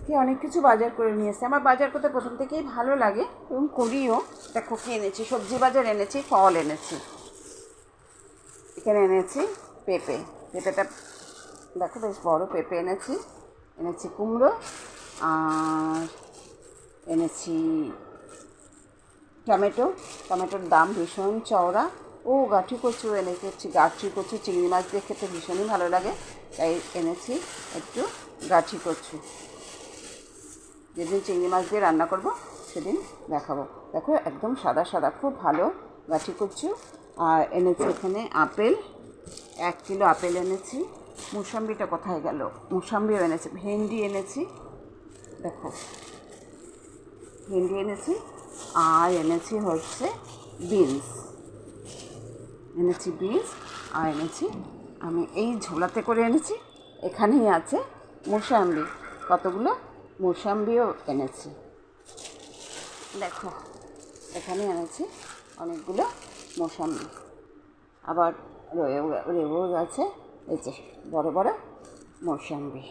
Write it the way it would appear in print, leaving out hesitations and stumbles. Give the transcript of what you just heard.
আজকে অনেক কিছু বাজার করে নিয়ে এসেছি। আমার বাজার করতে প্রথম থেকেই ভালো লাগে এবং করিও। দেখো কী এনেছি, সবজি বাজার এনেছি, ফল এনেছি। এখানে এনেছি পেঁপে। পেঁপেটা দেখো বেশ বড় পেঁপে এনেছি। এনেছি কুমড়ো, আর এনেছি টমেটোর দাম ভীষণ চওড়া। ও গাঠি কচু এনেছি। গাঠি কচু চিংড়ি মাছ দিয়ে খেতে ভীষণই ভালো লাগে, তাই এনেছি একটু গাঠি কচু। যেদিন চিংড়ি মাছ দিয়ে রান্না করব সেদিন দেখাবো। দেখো একদম সাদা সাদা, খুব ভালো গাঠি কচু। আর এনেছি এখানে আপেল, 1 কিলো আপেল এনেছি। মুসাম্বিটা কোথায় গেল? মুসাম্বিও এনেছি। ভেন্ডি এনেছি, দেখো ভেন্ডি এনেছি। আর এনেছি হচ্ছে বিনস, আর এনেছি আমি এই ঝোলাতে করে এনেছি। এখানেই আছে মুসাম্বি, কতগুলো মুসাম্বিও এনেছি। দেখো এখানে এনেছি অনেকগুলো মুসাম্বি। আবার রয়েও গেছে এই যে বড় বড় মুসাম্বি।